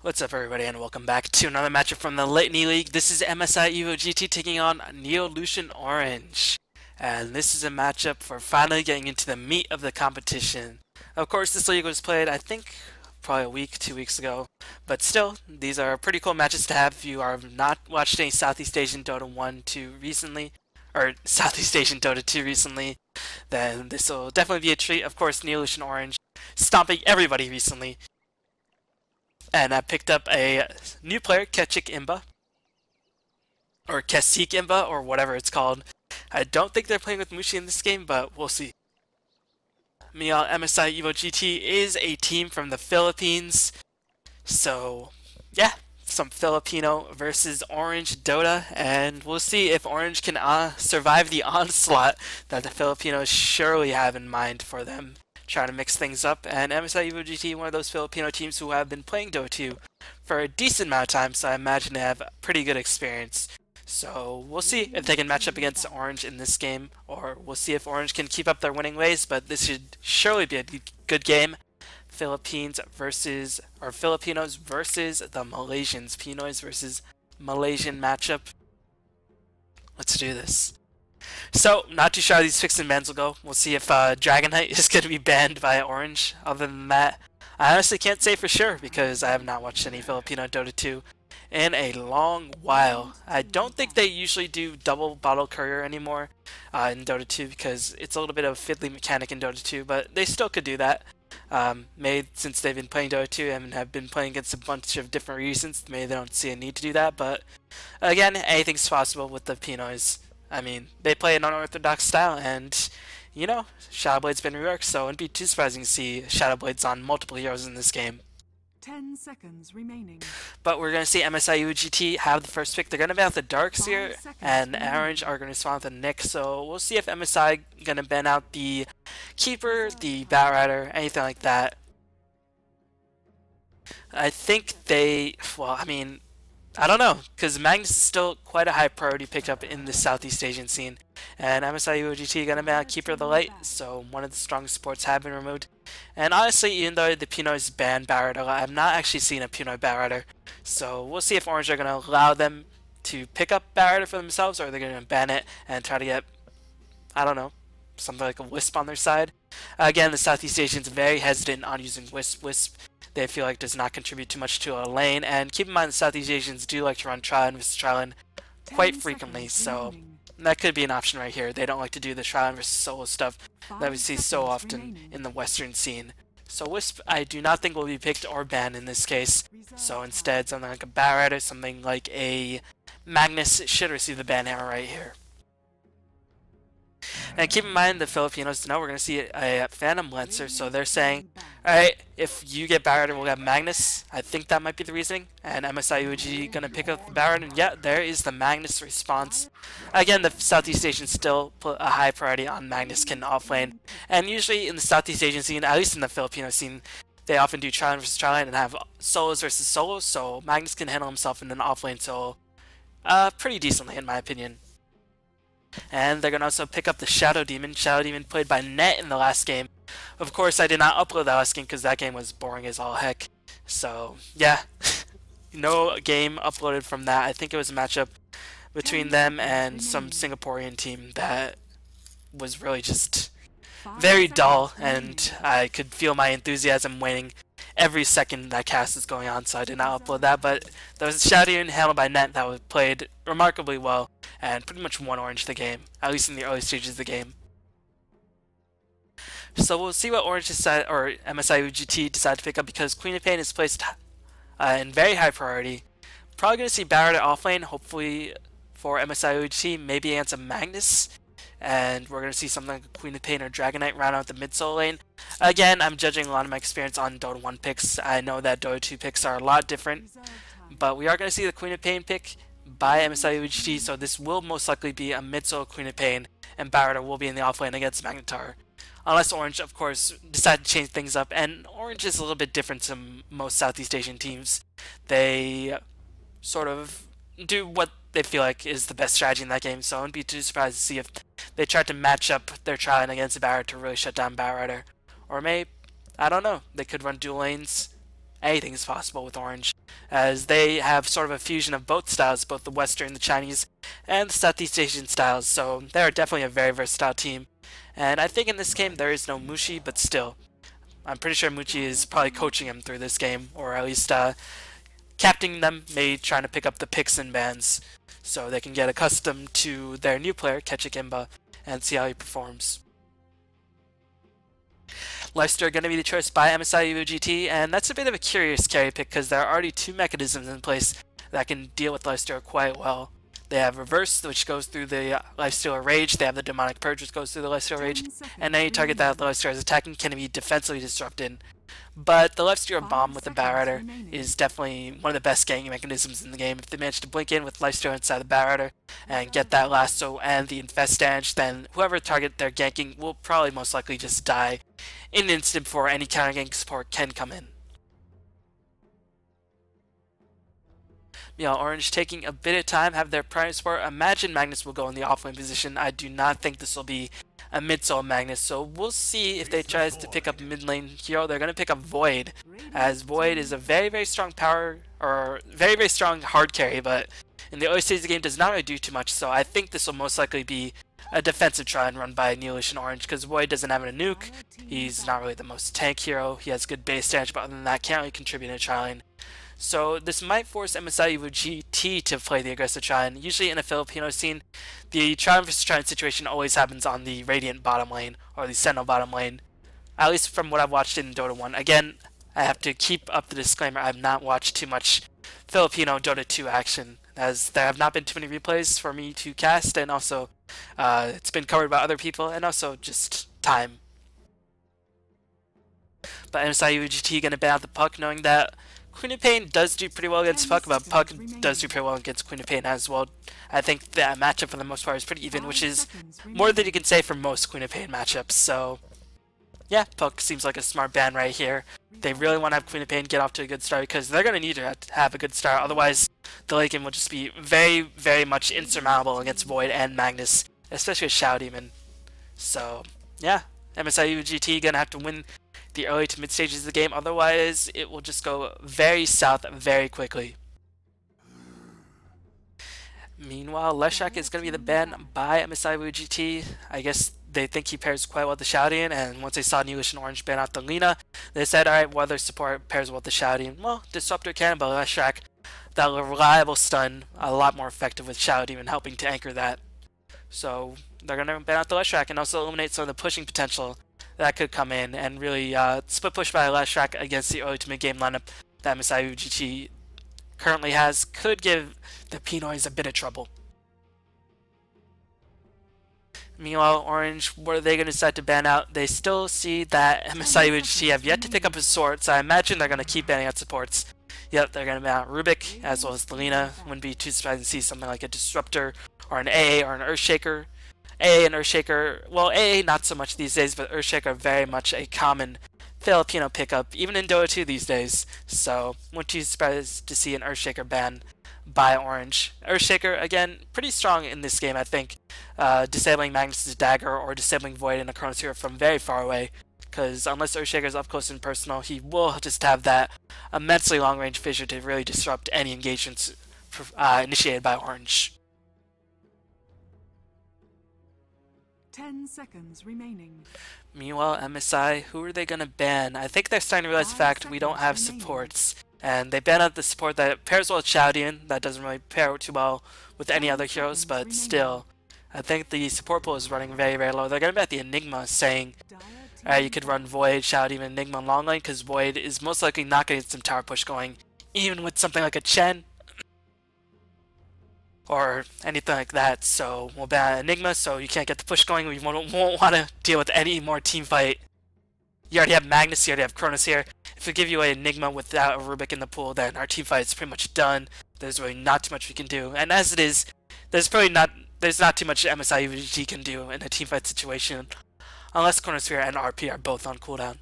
What's up everybody and welcome back to another matchup from the Litany League. This is MSIEvoGT taking on NeoEs.Orange. And this is a matchup for finally getting into the meat of the competition. Of course this league was played I think probably a week, 2 weeks ago. But still, these are pretty cool matches to have if you are not watched any Southeast Asian Dota 1, 2 recently. Or Southeast Asian Dota 2 recently. Then this will definitely be a treat. Of course NeoEs.Orange stomping everybody recently. And I picked up a new player, Kechik Imba. Or Kesik Imba, or whatever it's called. I don't think they're playing with Mushi in this game, but we'll see. Meanwhile, MSIEvoGT is a team from the Philippines. So, yeah, some Filipino versus Orange Dota. And we'll see if Orange can survive the onslaught that the Filipinos surely have in mind for them. Trying to mix things up, and MSIEvoGT, one of those Filipino teams who have been playing Dota 2 for a decent amount of time, so I imagine they have pretty good experience. So we'll see if they can match up against Orange in this game, or we'll see if Orange can keep up their winning ways, but this should surely be a good game. Filipinos versus the Malaysians. Pinoys versus Malaysian matchup. Let's do this. So, not too sure how these fixed and bans will go. We'll see if Dragon Knight is going to be banned by Orange. Other than that, I honestly can't say for sure because I have not watched any Filipino Dota 2 in a long while. I don't think they usually do double bottle courier anymore in Dota 2 because it's a little bit of a fiddly mechanic in Dota 2, but they still could do that. Maybe since they've been playing Dota 2 and have been playing against a bunch of different reasons, maybe they don't see a need to do that, but again, anything's possible with the Pinoys. I mean, they play an unorthodox style, and, you know, Shadowblade's been reworked, so it wouldn't be too surprising to see Shadowblades on multiple heroes in this game. 10 seconds remaining. But we're going to see MSIEvoGT have the first pick. They're going to ban out the Darks here, and Orange are going to spawn with the Nick, so we'll see if MSI going to ban out the Keeper, the Batrider, anything like that. I think I don't know, because Magnus is still quite a high priority picked up in the Southeast Asian scene. And MSIEvoGT gonna be a Keeper of the Light, so one of the strongest supports have been removed. And honestly, even though the Pinoys banned Batrider, I've not actually seen a Pinoy Batrider. So we'll see if Orange are gonna allow them to pick up Batrider for themselves, or they're gonna ban it and try to get, I don't know, something like a Wisp on their side. Again, the Southeast Asians very hesitant on using Wisp. They feel like does not contribute too much to a lane, and keep in mind the Southeast Asians do like to run Trial versus Trial quite frequently, so that could be an option right here. They don't like to do the Trial versus solo stuff that we see so often in the Western scene. So Wisp I do not think will be picked or banned in this case, so instead something like a Batrider, something like a Magnus should receive the ban hammer right here. And keep in mind the Filipinos know we're going to see a Phantom Lancer, so they're saying, alright, if you get Batrider, we'll get Magnus. I think that might be the reasoning. And MSIEvoGT going to pick up the Batrider, and yeah, there is the Magnus response. Again, the Southeast Asians still put a high priority on Magnus can offlane. And usually in the Southeast Asian scene, at least in the Filipino scene, they often do Trial versus Trial and have solos versus solos, so Magnus can handle himself in an offlane solo pretty decently in my opinion. And they're going to also pick up the Shadow Demon. Shadow Demon played by Net in the last game. Of course, I did not upload that last game because that game was boring as all heck. So, yeah. No game uploaded from that. I think it was a matchup between them and some Singaporean team that was really just very dull. And I could feel my enthusiasm waning every second that cast is going on, so I did not upload that. But there was a Shadow Demon handled by Net that was played remarkably well and pretty much won Orange the game, at least in the early stages of the game. So we'll see what Orange decide, or MSIEvoGT decide to pick up, because Queen of Pain is placed in very high priority. Probably going to see Batrider offlane, hopefully for MSIEvoGT, maybe against a Magnus. And we're going to see something like a Queen of Pain or Dragon Knight round out the mid-solo lane. Again, I'm judging a lot of my experience on Dota 1 picks. I know that Dota 2 picks are a lot different, but we are going to see the Queen of Pain pick by MSIEvoGT, so this will most likely be a mid-solo Queen of Pain, and Batrider will be in the offlane against Magnetar. Unless Orange, of course, decide to change things up, and Orange is a little bit different to most Southeast Asian teams. They sort of do what they feel like is the best strategy in that game, so I wouldn't be too surprised to see if they tried to match up their Trial against a Batrider to really shut down Batrider. Or maybe, I don't know, they could run dual lanes. Anything is possible with Orange. as they have sort of a fusion of both styles, both the Western, the Chinese, and the Southeast Asian styles, so they are definitely a very versatile team. And I think in this game there is no Mushi, but still, I'm pretty sure Mushi is probably coaching him through this game, or at least captaining them, maybe trying to pick up the picks and bans, so they can get accustomed to their new player, Ketchikimba, and see how he performs. Lifesteal going to be the choice by MSIEvoGT, and that's a bit of a curious carry pick because there are already two mechanisms in place that can deal with Lifesteal quite well. They have Reverse, which goes through the Lifesteal Rage, they have the Demonic Purge, which goes through the Lifesteal Rage, and any target that the Lifesteal is attacking can be defensively disrupted. But the Lifesteal Bomb with the Batrider is definitely one of the best ganking mechanisms in the game. If they manage to blink in with Lifesteal inside the Batrider and get that Lasso and the Infest damage, then whoever target they're ganking will probably most likely just die in an instant before any counter gank support can come in. Orange taking a bit of time, have their primary support. Imagine Magnus will go in the offlane position. I do not think this will be a mid-solo Magnus, so we'll see if they try to pick up a mid-lane hero. They're going to pick up Void, as Void is a very, very strong power, or very, very strong hard carry, but in the early stages of the game does not really do too much, so I think this will most likely be a defensive try and run by NeoEs.Orange, because Void doesn't have a nuke, he's not really the most tank hero, he has good base damage, but other than that, can't really contribute in a tri lane. So this might force MSIEvoGT to play the aggressive Trine. Usually in a Filipino scene, the Trine vs Trine situation always happens on the Radiant bottom lane, or the Sentinel bottom lane. At least from what I've watched in Dota 1. Again, I have to keep up the disclaimer, I have not watched too much Filipino Dota 2 action, as there have not been too many replays for me to cast, and also it's been covered by other people, and also just time. But MSIEvoGT gonna ban out the Puck, knowing that Queen of Pain does do pretty well against Puck, but Puck does do pretty well against Queen of Pain as well. I think that matchup for the most part is pretty even, which is more than you can say for most Queen of Pain matchups. So yeah, Puck seems like a smart ban right here. They really want to have Queen of Pain get off to a good start because they're going to need to have a good start. Otherwise, the late game will just be very, very much insurmountable against Void and Magnus, especially with Shadow Demon. So yeah, MSIEvoGT going to have to win the early to mid stages of the game, otherwise it will just go very south very quickly. Meanwhile, Leshak is going to be the ban by MSIEvoGT. I guess they think he pairs quite well with the Shouting, and once they saw NeoEs.Orange ban out the Lina, they said, alright, what other support pairs well with the Shouting? Well, Disruptor can, but Leshak, that reliable stun, a lot more effective with Shadow Demon helping to anchor that. So they're going to ban out the Leshak and also eliminate some of the pushing potential that could come in and really split push by Leshak against the early to mid game lineup that MSIEvoGT currently has. Could give the Pinoys a bit of trouble. Meanwhile, Orange, what are they going to decide to ban out? They still see that MSIEvoGT have yet to pick up a sword, so I imagine they're going to keep banning out supports. Yep, they're going to ban out Rubik as well as Lina. Wouldn't be too surprised to see something like a Disruptor or an AA or an Earthshaker. AA and Earthshaker, well, AA not so much these days, but Earthshaker are very much a common Filipino pickup, even in Dota 2 these days. So, wouldn't be surprised to see an Earthshaker ban by Orange. Earthshaker, again, pretty strong in this game, I think. Disabling Magnus' dagger or disabling Void in a Chronosphere from very far away. Because unless Earthshaker is up close and personal, he will just have that immensely long-range fissure to really disrupt any engagements initiated by Orange. 10 seconds remaining. Meanwhile, MSI, who are they going to ban? I think they're starting to realize the fact we don't have supports. And they ban out the support that pairs well with Shoudian. That doesn't really pair too well with any other heroes, but still. I think the support pool is running very, very low. They're going to bet the Enigma, saying you could run Void, Shoudian, and Enigma in long lane, because Void is most likely not going to get some tower push going, even with something like a Chen or anything like that. So we'll ban Enigma, so you can't get the push going. We won't want to deal with any more team fight. You already have Magnus, you already have Cronus here. If we give you an Enigma without a Rubik in the pool, then our team fight is pretty much done. There's really not too much we can do. And as it is, there's not too much MSIEvoGT can do in a team fight situation, unless Chronosphere and RP are both on cooldown.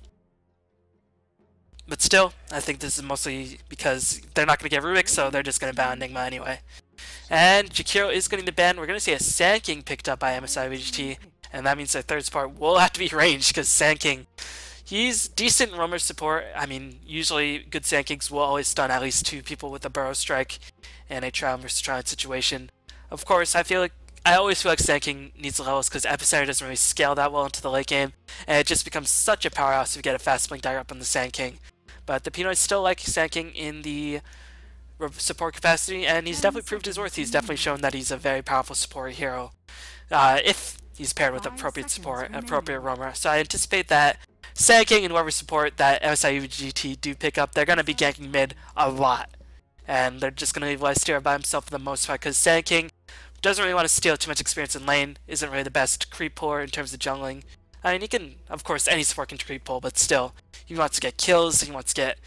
But still, I think this is mostly because they're not going to get Rubik, so they're just going to ban Enigma anyway. And Jakiro is getting the ban. We're going to see a Sand King picked up by MSIEvoGT, and that means their third support will have to be ranged, because Sand King, He's decent roamer support. I mean, usually good Sand Kings will always stun at least 2 people with a Burrow Strike in a trial versus trial situation. Of course, I always feel like Sand King needs levels because Epicenter doesn't really scale that well into the late game, and it just becomes such a powerhouse if you get a fast blink dagger up on the Sand King. But the Pinoys still like Sand King in the support capacity, and he's definitely proved his worth. He's definitely shown that he's a very powerful support hero if he's paired with appropriate support and appropriate roamer. So I anticipate that Sand King and whoever support that MSIEvoGT do pick up, they're going to be ganking mid a lot. And they're just going to leave Lifestealer by himself for the most part, because Sand King doesn't really want to steal too much experience in lane, isn't really the best creep puller in terms of jungling. I mean, he can, of course, any support can creep pull, but still, he wants to get kills, he wants to get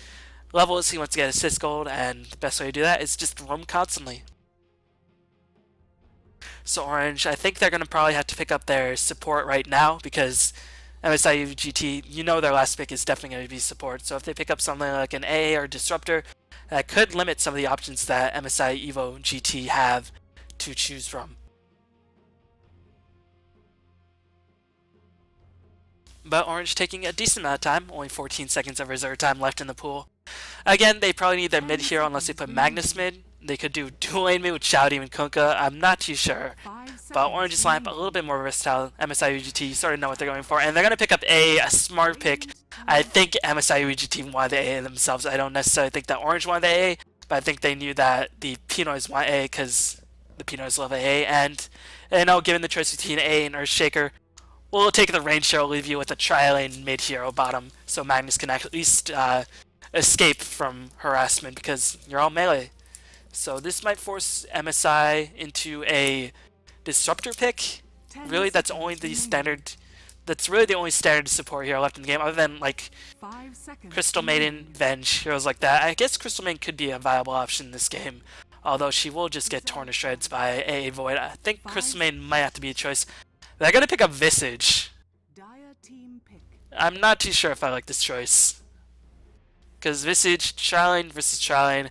levels, he wants to get assist gold, and the best way to do that is just roam constantly. So Orange, I think they're going to probably have to pick up their support right now, because MSIEvoGT, you know their last pick is definitely going to be support, so if they pick up something like an AA or Disruptor, that could limit some of the options that MSIEvoGT have to choose from. But Orange taking a decent amount of time, only 14 seconds of reserve time left in the pool. Again, they probably need their mid hero unless they put Magnus mid. They could do dual lane mid with Shouty and Kunkka, I'm not too sure. But Orange's lineup a little bit more versatile. MSIEvoGT sort of know what they're going for, and they're going to pick up a smart pick. I think MSIEvoGT wanted the AA themselves. I don't necessarily think that Orange wanted the AA, but I think they knew that the Pinoys want AA because the Pinoys love AA, and given the choice between AA and Earthshaker, we'll take the range share, leave you with a tri-lane mid-hero bottom, so Magnus can at least escape from harassment because you're all melee. So this might force MSI into a Disruptor pick. Really, that's only the standard. That's really the only standard support hero left in the game, other than like Crystal Maiden, Venge, heroes like that. I guess Crystal Maiden could be a viable option in this game, although she will just get torn to shreds by AA Void. I think Crystal Maiden might have to be a choice. They're gonna pick up Visage. I'm not too sure if I like this choice, because Visage, Tri-Lane versus Tri-Lane.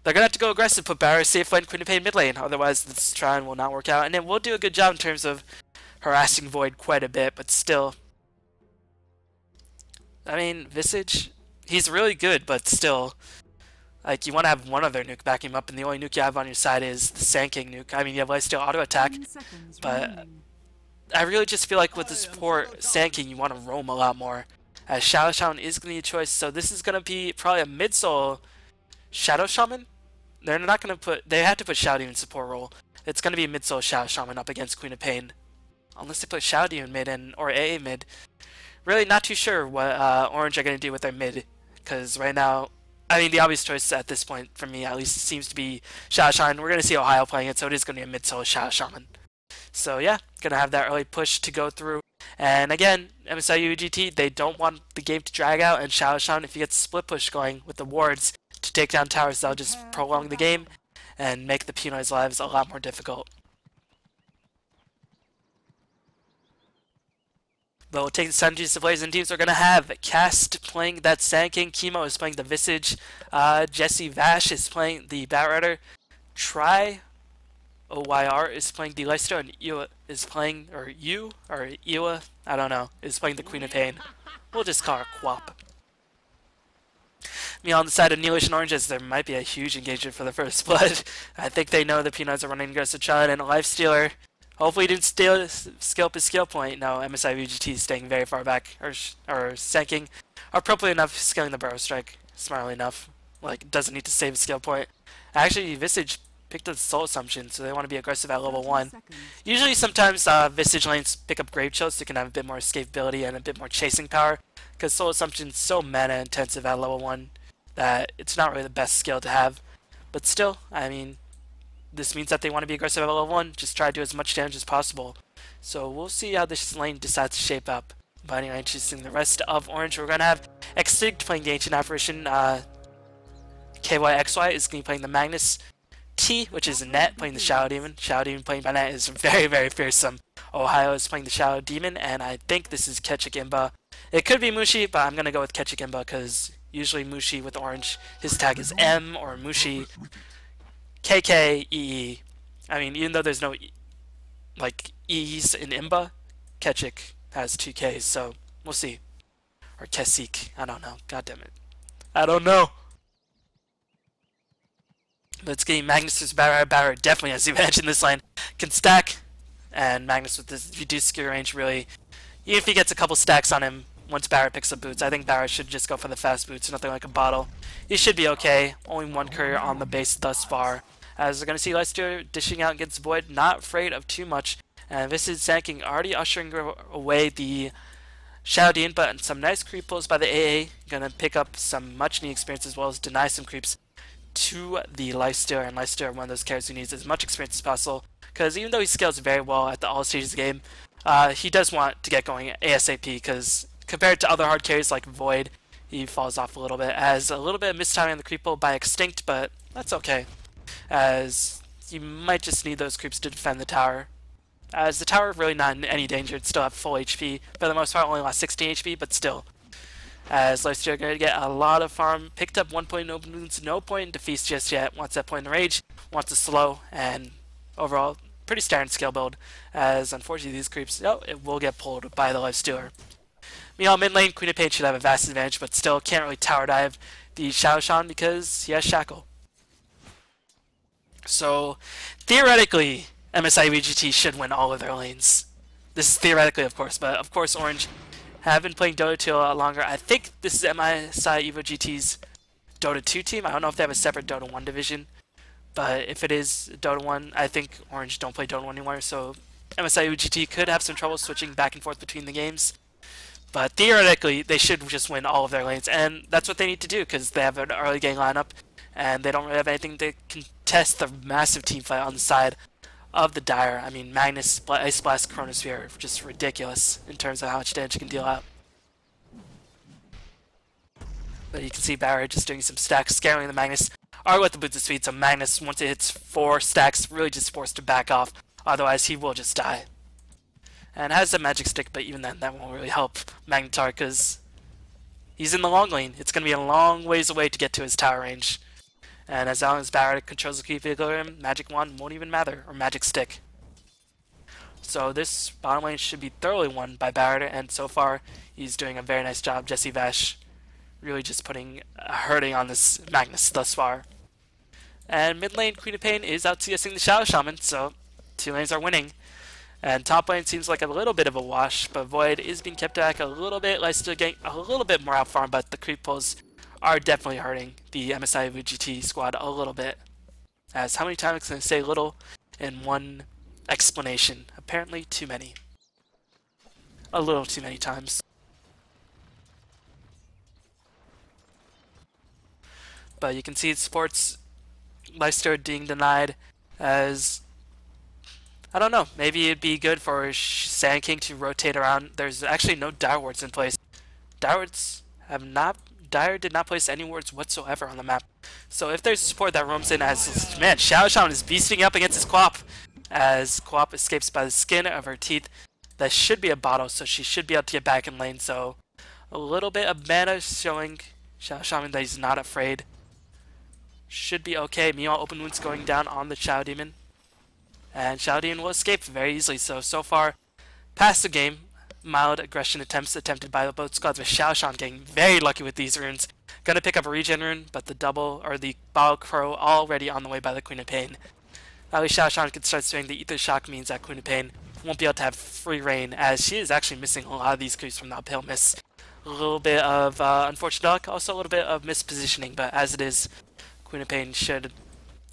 They're going to have to go aggressive, put Barrier safe lane, Queen of Pain mid lane, otherwise this Tri-Lane will not work out. And it will do a good job in terms of harassing Void quite a bit, but still. I mean, Visage, he's really good, but still. Like, you want to have one other nuke backing him up, and the only nuke you have on your side is the Sand King nuke. I mean, you have Lifesteal auto attack, but I really just feel like with the support Sand King, you want to roam a lot more. As Shadow Shaman is going to be a choice, so this is going to be probably a mid-soul Shadow Shaman. They're not going to put, they had to put Shadow in support role. It's going to be a mid-soul Shadow Shaman up against Queen of Pain. Unless they put Shadow in mid or AA mid. Really not too sure what Orange are going to do with their mid, because right now, I mean, the obvious choice at this point, for me at least, seems to be Shadow Shaman. We're going to see Ohio playing it, so it is going to be a mid-soul Shadow Shaman. So yeah, going to have that early push to go through. And again, MSIEvoGT, they don't want the game to drag out, and Shadow Shaman, if you get the split push going with the wards to take down towers, they'll just prolong the game and make the Pinoys' lives a lot more difficult. But we'll take the strategies to players and teams. We're going to have Cast playing that Sand King, Chemo is playing the Visage, Jesse Vash is playing the Batrider, OYR is playing the Leicester, and Iwa is playing, or Iwa, I don't know, is playing the Queen of Pain. We'll just call her Quap. Me on the side of NeoEs.Orange, there might be a huge engagement for the first blood. I think they know the Pinoys are running aggressive child and a Lifestealer. Hopefully he didn't skill up his skill point. No, MSIEvoGT is staying very far back, or Sanking. Appropriately enough, scaling the Burrow Strike, smartly enough. Like, doesn't need to save a skill point. Actually, Visage picked up the Soul Assumption, so they want to be aggressive at level 1. Usually, sometimes Visage lanes pick up Grave Chill, so you can have a bit more escapability and a bit more chasing power, because Soul Assumption is so mana intensive at level 1 that it's not really the best skill to have. But still, I mean, this means that they want to be aggressive at level 1, just try to do as much damage as possible. So we'll see how this lane decides to shape up. But anyway, interesting, the rest of Orange, we're going to have Extinct playing the Ancient Apparition, KYXY is going to be playing the Magnus, T, which is Net, playing the Shadow Demon. Shadow Demon playing by Net is very, very fearsome. Ohio is playing the Shadow Demon, and I think this is Ketchik. It could be Mushi, but I'm going to go with Ketchik because usually Mushi with Orange, his tag is M, or Mushi KKEE. I mean, even though there's no like E's in Imba, Ketchik has 2 K's, so we'll see. Or Kesik. I don't know. God damn it. I don't know. But it's getting Magnus versus Barra. Barra definitely has the advantage in this lane. Can stack. And Magnus with this reduced skill range really. Even if he gets a couple stacks on him, once Barra picks up boots, I think Barra should just go for the fast boots, nothing like a bottle. He should be okay. Only one courier on the base thus far. As we're going to see Leicester dishing out against Void, not afraid of too much. And this is Sanking already ushering away the Shadow Demon, but some nice creep pulls by the AA. Going to pick up some much needed experience as well as deny some creeps to the Leicester. And Leicester, one of those characters who needs as much experience as possible. Because even though he scales very well at the all stages of the game, he does want to get going ASAP, because compared to other hard carries like Void, he falls off a little bit. As a little bit of mistiming on the creep pull by Extinct, but that's okay. As you might just need those creeps to defend the tower. As the tower really not in any danger, it still have full HP. For the most part, only lost 16 HP, but still. As Leicester are going to get a lot of farm. Picked up 1 point in open wounds, no point into feast just yet. Wants that point in rage, wants to slow, and overall, pretty standard skill build. As unfortunately these creeps, it will get pulled by the Lifestealer. Meanwhile, mid lane, Queen of Pain should have a vast advantage, but still can't really tower dive the Xiao Shan because he has Shackle. So, theoretically, MSIEvoGT should win all of their lanes. This is theoretically, of course, but of course Orange have been playing Dota 2 a lot longer. I think this is MSIEvoGT's Dota 2 team. I don't know if they have a separate Dota 1 division, but if it is Dota 1, I think Orange don't play Dota 1 anymore, so MSIEvoGT could have some trouble switching back and forth between the games. But theoretically, they should just win all of their lanes, and that's what they need to do, because they have an early game lineup, and they don't really have anything to contest the massive team fight on the side of the Dire. I mean, Magnus, Ice Blast, Chronosphere, just ridiculous in terms of how much damage you can deal out. But you can see Barra just doing some stacks, scaling the Magnus. Are with the boots of speed, so Magnus, once it hits 4 stacks, really just forced to back off. Otherwise, he will just die. And has a magic stick, but even then, that won't really help Magnetar, because he's in the long lane. It's going to be a long ways away to get to his tower range. And as long as Barra controls the creep vehicle, Magic Wand won't even matter, or Magic Stick. So this bottom lane should be thoroughly won by Barra, and so far, he's doing a very nice job. Jesse Vash really just putting a hurting on this Magnus thus far. And mid lane, Queen of Pain is out CSing the Shadow Shaman, so 2 lanes are winning. And top lane seems like a little bit of a wash, but Void is being kept back a little bit, Leicester getting a little bit more out farm, but the creep pulls are definitely hurting the MSIEvoGT squad a little bit. As how many times can I say little in one explanation? Apparently too many. A little too many times. But you can see it supports Leicester being denied, as I don't know, maybe it'd be good for Sand King to rotate around. There's actually no Dire Wards in place. Dire did not place any wards whatsoever on the map. So if there's support that roams in as, man, Xiao Shan is beasting up against his Quap, as Quap escapes by the skin of her teeth. That should be a bottle, so she should be able to get back in lane. So a little bit of mana showing Xiao Shan that he's not afraid. Should be okay. Meanwhile, open wounds going down on the Shadow Demon. And Shadow Demon will escape very easily. So far, past the game, mild aggression attempts attempted by both squads, with Xiao Shan getting very lucky with these runes. Gonna pick up a regen rune, but the double, or the Bottle Crow, already on the way by the Queen of Pain. At least Xiao Shan can start doing the Ether Shock, means that Queen of Pain won't be able to have free reign, as she is actually missing a lot of these creeps from the uphill miss. A little bit of unfortunate luck, also a little bit of mispositioning, but as it is, Queen of Pain should,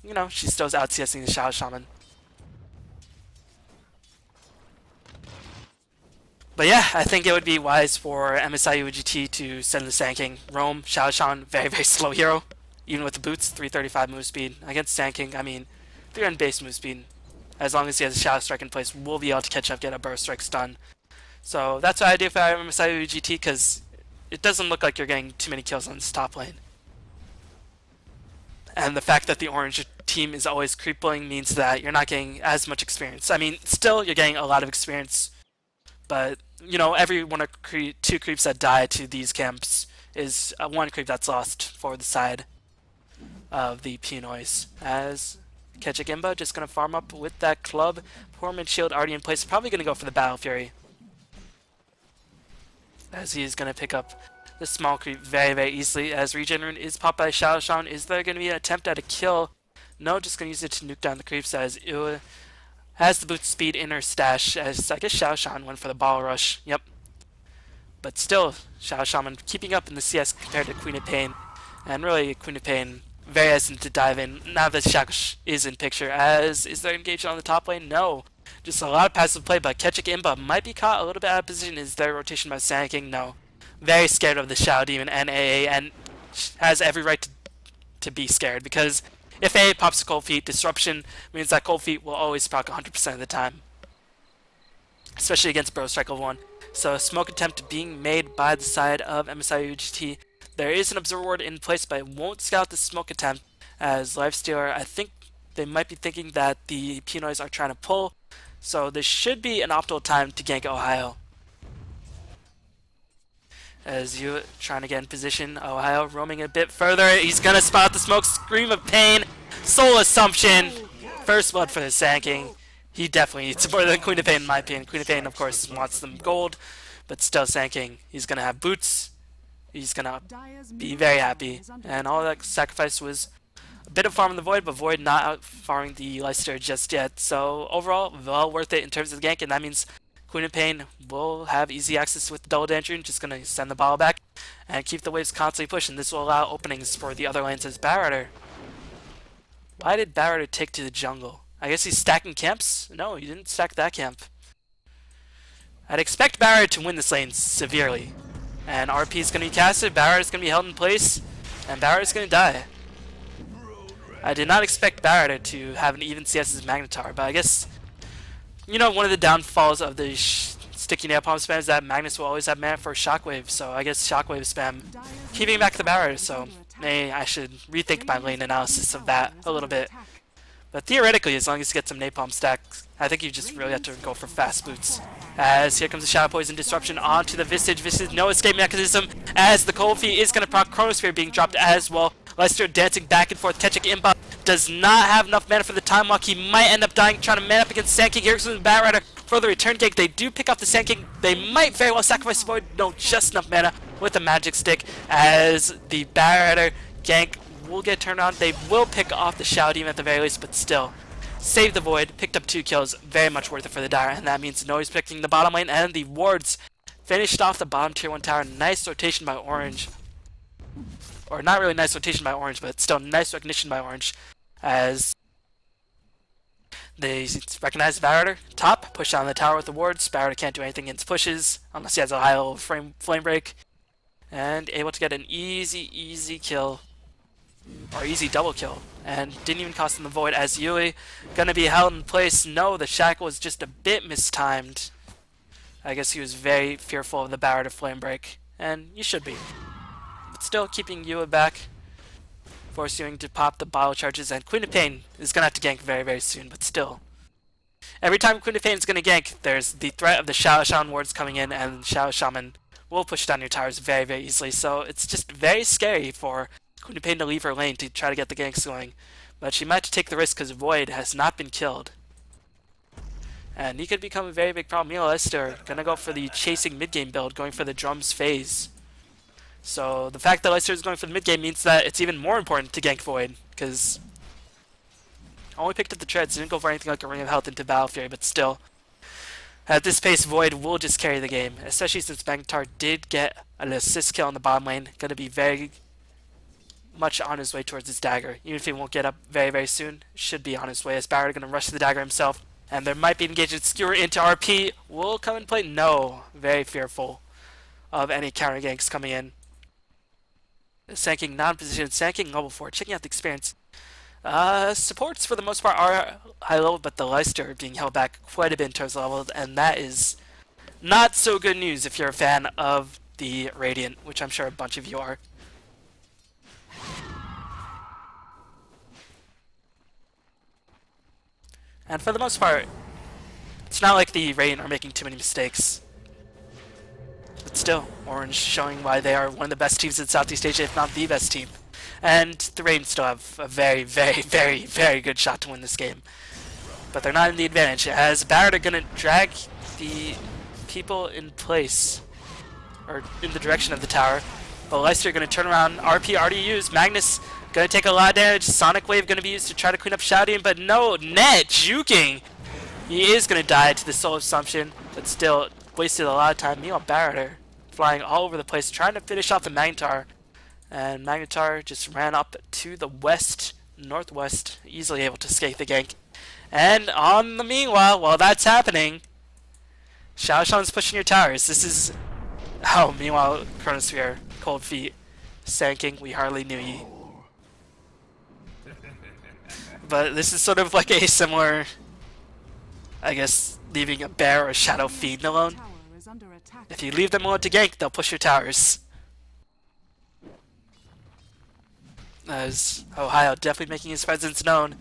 you know, she still is out CSing the Shadow Shaman. But yeah, I think it would be wise for MSIEvoGT to send the Sand King. Roam, Xiao Shan, very, very slow hero. Even with the boots, 335 move speed. Against Sand King, I mean, 300 base move speed. As long as he has a Shadow Strike in place, we'll be able to catch up, get a Burst Strike stun. So that's what I do for MSIEvoGT, because it doesn't look like you're getting too many kills on this top lane. And the fact that the Orange team is always creep pulling means that you're not getting as much experience. I mean, still, you're getting a lot of experience, but you know, every one of 2 creeps that die to these camps is 1 creep that's lost for the side of the Pinoys. As Ketchigimba just going to farm up with that club. Poorman shield already in place. Probably going to go for the Battle Fury, as he's going to pick up the small creep very, very easily as regen rune is popped by Xiaoshan. Is there going to be an attempt at a kill? No, just going to use it to nuke down the creeps as Ua has the boot speed in her stash as I guess Xiaoshan went for the ball rush. Yep. But still, Xiaoshan keeping up in the CS compared to Queen of Pain. And really, Queen of Pain very hesitant to dive in now that Shakush is in picture. As is there engagement on the top lane? No. Just a lot of passive play, but Ketchik Imba might be caught a little bit out of position. Is there rotation by Sand King? No. Very scared of the Shao Demon and AA, and has every right to be scared, because if AA pops a Cold Feet, Disruption means that Cold Feet will always proc 100% of the time. Especially against Bro Strike level 1. So, smoke attempt being made by the side of MSIEvoGT. There is an Observer Ward in place, but I won't scout the smoke attempt, as Lifestealer, I think they might be thinking that the Pinoys are trying to pull, so this should be an optimal time to gank Ohio. As you trying to get in position, Ohio roaming a bit further, he's gonna spot the smoke, Scream of Pain, Soul Assumption, first blood for the Sand King. He definitely needs more than Queen of Pain in my opinion. Queen of Pain of course wants them gold, but still Sand King, he's gonna have boots, he's gonna be very happy, and all that sacrifice was a bit of farm in the Void, but Void not out farming the Leicester just yet. So overall, well worth it in terms of the gank, and that means Queen of Pain will have easy access with the double dance rune, just gonna send the ball back and keep the waves constantly pushing. This will allow openings for the other lanes as Barretter. Why did Barretter take to the jungle? I guess he's stacking camps? No, he didn't stack that camp. I'd expect Barretter to win this lane severely. And RP is gonna be casted, Barretter is gonna be held in place, and Barretter is gonna die. I did not expect Barretter to have an even CS as Magnetar, but I guess, you know, one of the downfalls of the sticky napalm spam is that Magnus will always have mana for Shockwave, so I guess Shockwave spam keeping back the Barretter, so maybe I should rethink my lane analysis of that a little bit. But theoretically, as long as you get some napalm stacks, I think you just really have to go for fast boots. As here comes the Shadow Poison Disruption onto the Visage. Visage, no escape mechanism, as the Cold Feet is going to proc Chronosphere being dropped as well. Leicester dancing back and forth. Ketchik Imba does not have enough mana for the Time Walk. He might end up dying trying to man up against Sand King. Here comes the Batrider for the return gank. They do pick off the Sand King. They might very well sacrifice the Void. No, just enough mana with the Magic Stick as the Batrider gank will get turned on. They will pick off the Shao Demon at the very least, but still. Saved the Void, picked up 2 kills, very much worth it for the Dire, and that means Noise picking the bottom lane, and the wards finished off the bottom tier 1 tower. Nice rotation by Orange. Or not really nice rotation by Orange, but still nice recognition by Orange, as they recognize Barretter. Top, push down the tower with the wards. Barretter can't do anything against pushes, unless he has a high level flame break. And able to get an easy kill, or easy double kill, and didn't even cost him the Void, as Yui gonna be held in place. No, the shackle was just a bit mistimed. I guess he was very fearful of the Barretter flame break, and you should be. But still keeping Yui back, forcing to pop the bottle charges, and Queen of Pain is gonna have to gank very soon, but still. Every time Queen of Pain is gonna gank, there's the threat of the Shao Shaman wards coming in, and Shao Shaman will push down your towers very easily, so it's just very scary for Queen of Pain to leave her lane to try to get the ganks going, but she might have to take the risk because Void has not been killed. And he could become a very big problem. Leicester gonna go for the chasing mid-game build, going for the drums phase. So the fact that Leicester is going for the mid-game means that it's even more important to gank Void, because only picked up the treads, didn't go for anything like a Ring of Health into Battle Fury, but still. At this pace, Void will just carry the game, especially since Magnetar did get an assist kill on the bottom lane. Gonna be very much on his way towards his dagger. Even if he won't get up very soon, should be on his way, as Barretter gonna rush to the dagger himself. And there might be an engagement skewer into RP. Will come and play? No. Very fearful of any counter ganks coming in. Sand King non-positioned. Sand King level 4. Checking out the experience. Supports for the most part are high level, but the Leicester being held back quite a bit in terms of level, and that is not so good news if you're a fan of the Radiant, which I'm sure a bunch of you are. And for the most part, it's not like the Radiant are making too many mistakes. But still, Orange showing why they are one of the best teams in Southeast Asia, if not the best team. And the Radiant still have a very good shot to win this game. But they're not in the advantage, as Barrett are going to drag the people in place, or in the direction of the tower. But Leicester going to turn around. RP already used. Magnus going to take a lot of damage. Sonic Wave going to be used to try to clean up Shouting, but no, Net juking. He is going to die to the Soul Assumption, but still wasted a lot of time. Meanwhile, Barretter flying all over the place, trying to finish off the Magnetar. And Magnetar just ran up to the west, northwest, easily able to escape the gank. And on the meanwhile, while that's happening, Xiaoshan's pushing your towers. This is... Oh, meanwhile, Chronosphere, Cold Feet, Sanking, we hardly knew ye. But this is sort of like a similar, I guess, leaving a bear or shadow fiend alone. If you leave them alone to gank, they'll push your towers. As Ohio definitely making his presence known.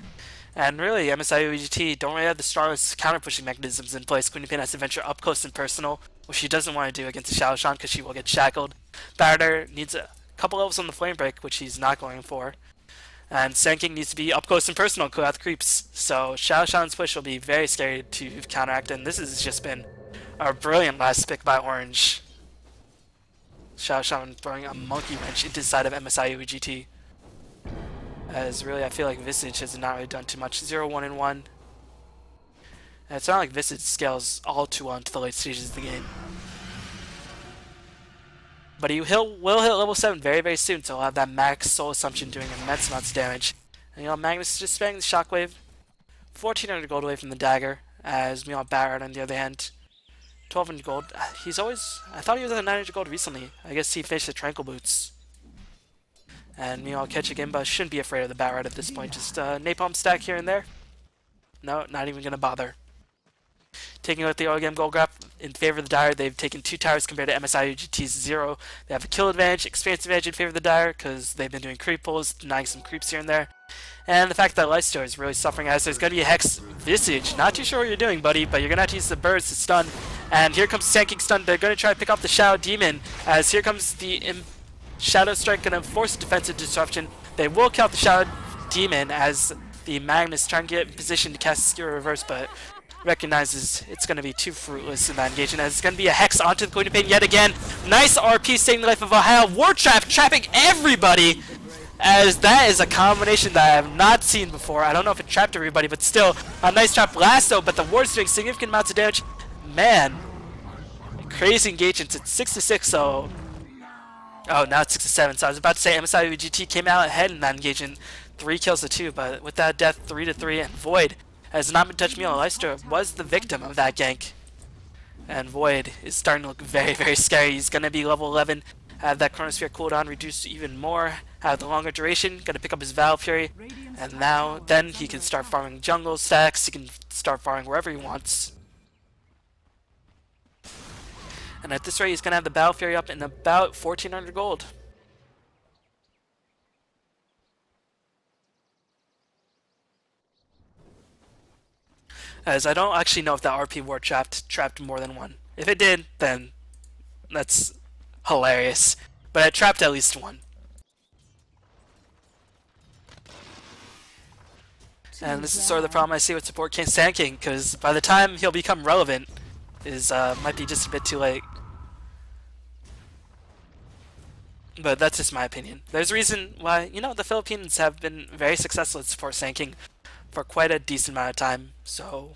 And really, MSIEvoGT don't really have the strongest counter-pushing mechanisms in place. Queen Pin has to venture up close and personal, which she doesn't want to do against the Xiaoshan because she will get shackled. Barretter needs a couple levels on the Flame Break, which he's not going for. And Sanking needs to be up close and personal, clear out the creeps. So Xiaoshan's push will be very scary to counteract, and this has just been a brilliant last pick by Orange. Xiaoshan throwing a monkey wrench into the side of MSIEvoGT. As really, I feel like Visage has not really done too much. 0-1 and 1. And it's not like Visage scales all too well into the late stages of the game. But will hit level 7 very, very soon, so he'll have that max Soul Assumption doing immense amounts of damage. And Magnus is just spamming the Shockwave. 1400 gold away from the dagger, as Barrett on the other hand. 1200 gold. He's always... I thought he was at 900 gold recently. I guess he finished the Tranquil Boots. And catch again, but shouldn't be afraid of the Barrett at this point. Just Napalm stack here and there. No, not even going to bother. Taking out the Orgam Gold Grab in favor of the Dire. They've taken 2 towers compared to MSIEvoGT's 0. They have a kill advantage, experience advantage in favor of the Dire because they've been doing creep pulls, denying some creeps here and there. And the fact that Leicester is really suffering as there's going to be a Hex Visage. Not too sure what you're doing, buddy, but you're going to have to use the birds to stun. And here comes the Sanking Stun. They're going to try to pick off the Shadow Demon as here comes the Shadow Strike, going to force defensive disruption. They will kill the Shadow Demon as the Magnus trying to get in position to cast Skill Reverse, but recognizes it's going to be too fruitless in that engagement as it's going to be a Hex onto the Queen of Pain yet again. Nice RP saving the life of Ohio. War Trap trapping everybody, as that is a combination that I have not seen before. I don't know if it trapped everybody, but still a nice trap lasso, but the Ward's doing significant amounts of damage. Man, crazy engagements. It's 6-6, so... Oh, now it's 6-7. So I was about to say MSIEvoGT came out ahead in that engagement, 3 kills to 2, but with that death, 3-3, and Void has not been touched. Leicester was the victim of that gank, and Void is starting to look very, very scary. He's going to be level 11, have that Chronosphere cooldown reduced even more, have the longer duration, going to pick up his Valve Fury, and now then he can start farming jungle stacks. He can start farming wherever he wants. And at this rate, he's going to have the Battle Fury up in about 1400 gold. As I don't actually know if that RP War trapped more than one. If it did, then that's hilarious. But it trapped at least one. And this is sort of the problem I see with support Sand King, because by the time he'll become relevant, might be just a bit too late. But that's just my opinion. There's a reason why, the Philippines have been very successful at support Sand King for quite a decent amount of time, so...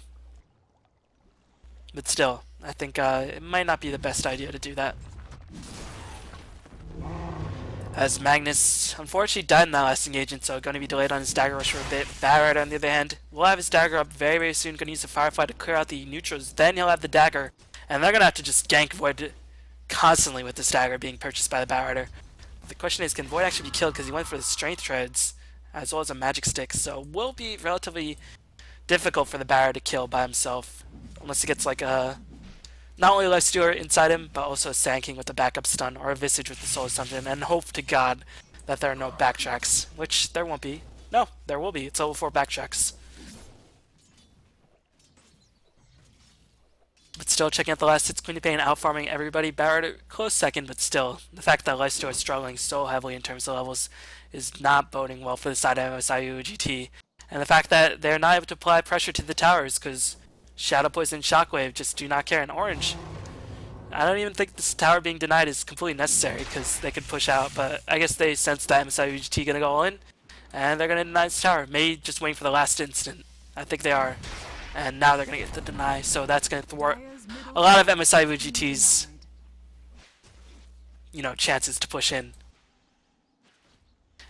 But still, I think it might not be the best idea to do that. As Magnus unfortunately died in that last engagement, so going to be delayed on his dagger rush for a bit. Barrett, on the other hand, will have his dagger up very, very soon. Going to use the Firefly to clear out the neutrals. Then he'll have the dagger, and they're going to have to just gank Void constantly with this dagger being purchased by the Barretter. The question is, can Void actually be killed? Because he went for the Strength Treads as well as a Magic Stick, so will be relatively difficult for the Barretter to kill by himself, unless he gets like a not only Life Stealer inside him, but also a Sand King with the backup stun, or a Visage with the Soul Assumption, and hope to God that there are no backtracks, which there won't be. No, there will be. It's level 4 backtracks. But still, checking out the last hits, Queen of Pain out-farming everybody. Barrett close second, but still, the fact that Life Stealer is struggling so heavily in terms of levels is not boding well for the side of MSIEvoGT. And the fact that they're not able to apply pressure to the towers, because Shadow Poison and Shockwave just do not care. And Orange, I don't even think this tower being denied is completely necessary because they could push out, but I guess they sense that MSIEvoGT gonna go all in, and they're gonna deny this tower. Maybe just waiting for the last instant. I think they are. And now they're gonna get the deny, so that's gonna thwart a lot of MSIEvoGT's, you know, chances to push in.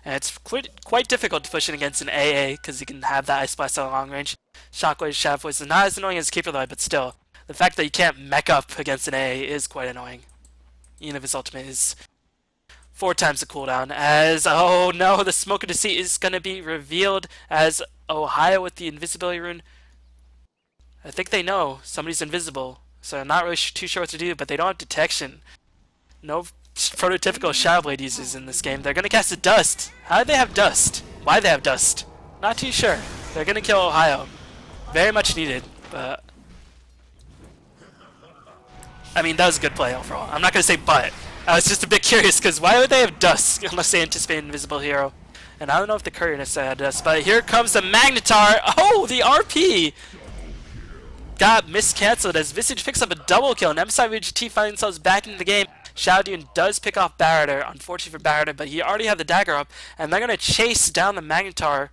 And it's quite difficult to push in against an AA because you can have that Ice Blast at long range. Shockwave, Shadow Voice is not as annoying as Keeper Light, but still, the fact that you can't mech up against an AA is quite annoying. Even if his ultimate is 4 times the cooldown. As, oh no, the Smoke of Deceit is gonna be revealed as Ohio with the invisibility rune. I think they know somebody's invisible, so I'm not really too sure what to do, but they don't have detection. No prototypical Shadow Blade users in this game. They're gonna cast a Dust. How do they have Dust? Why do they have Dust? Not too sure. They're gonna kill Ohio. Very much needed, but I mean, that was a good play overall. I'm not gonna say but. I was just a bit curious because why would they have Dust unless they anticipate an invisible hero? And I don't know if the Courier necessarily had Dust, but here comes the Magnetar. Oh, the RP! Got miscancelled as Visage picks up a double kill, and MSIEvoGT find themselves back in the game. Shadowdune does pick off Barretter, unfortunately for Barretter, but he already had the dagger up, and they're going to chase down the Magnetar.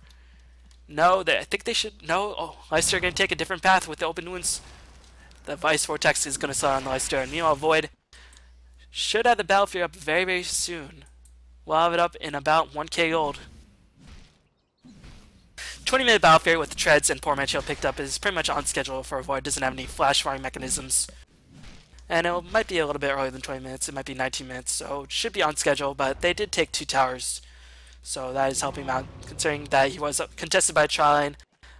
No, I think they should. No, oh, Leicester are going to take a different path with the open wounds. The Vice Vortex is going to slow down Leicester, and meanwhile, Void should have the Battlefield up very, very soon. We'll have it up in about 1k gold. 20-minute Battle Fury with the Treads and Poor Man's Shield picked up is pretty much on schedule for Void. Doesn't have any flash firing mechanisms. And it might be a little bit earlier than 20 minutes. It might be 19 minutes, so it should be on schedule. But they did take 2 towers, so that is helping him out, considering that he was contested by Triline.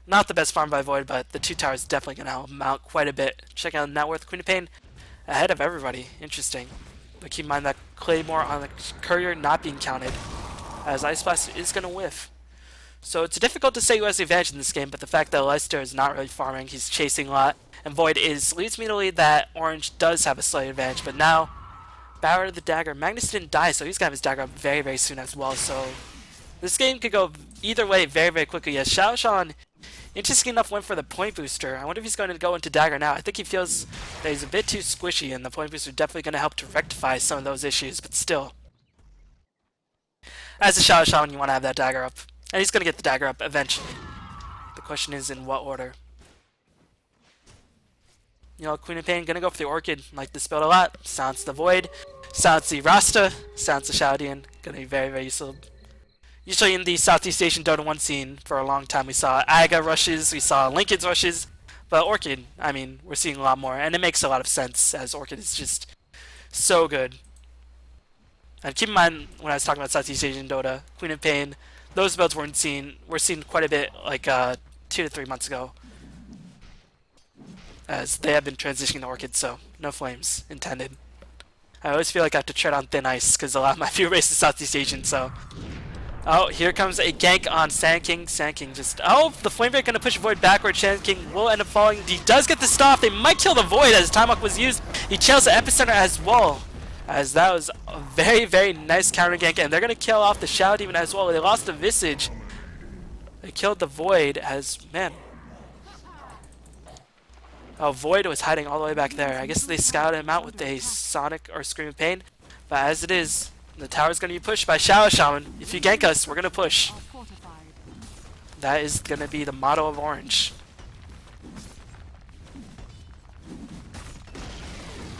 Not the best farm by Void, but the 2 towers definitely going to help him out quite a bit. Check out Net Worth Queen of Pain ahead of everybody. Interesting. But keep in mind that Claymore on the Courier not being counted, as Ice Blast is going to whiff. So it's difficult to say who has the advantage in this game, but the fact that Leicester is not really farming, he's chasing a lot, and Void leads me to believe that Orange does have a slight advantage. But now, Barretter the dagger. Magnus didn't die, so he's going to have his dagger up very, very soon as well. So this game could go either way very, very quickly. Yes, Xiaoshan, interesting enough, went for the point booster. I wonder if he's going to go into dagger now. I think he feels that he's a bit too squishy, and the point booster is definitely going to help to rectify some of those issues, but still. As a Xiaoshan, you want to have that dagger up. And he's going to get the dagger up eventually. The question is in what order. You know, Queen of Pain going to go for the Orchid. Like this build a lot. Silence the Void. Silence the Rasta. Silence the Shoudian. Going to be very, very useful. Usually in the Southeast Asian Dota 1 scene, for a long time we saw Aga rushes, we saw Lincoln's rushes. But Orchid, I mean, we're seeing a lot more. And it makes a lot of sense, as Orchid is just so good. And keep in mind, when I was talking about Southeast Asian Dota, Queen of Pain, those builds were seen quite a bit like 2 to 3 months ago, as they have been transitioning to Orchid, so no flames intended. I always feel like I have to tread on thin ice because a lot of my viewer base is Southeast Asian, so. Oh, here comes a gank on Sand King. Sand King just, oh, the Flame Break going to push Void backward. Sand King will end up falling. He does get the stop. They might kill the Void as Time Walk was used. He chills the Epicenter as well, as that was a very, very nice counter gank, and they're going to kill off the Shadow Demon as well. They lost the Visage. They killed the Void as, man. Oh, Void was hiding all the way back there. I guess they scouted him out with a Sonic or Scream of Pain. But as it is, the tower's going to be pushed by Shadow Shaman. If you gank us, we're going to push. That is going to be the motto of Orange.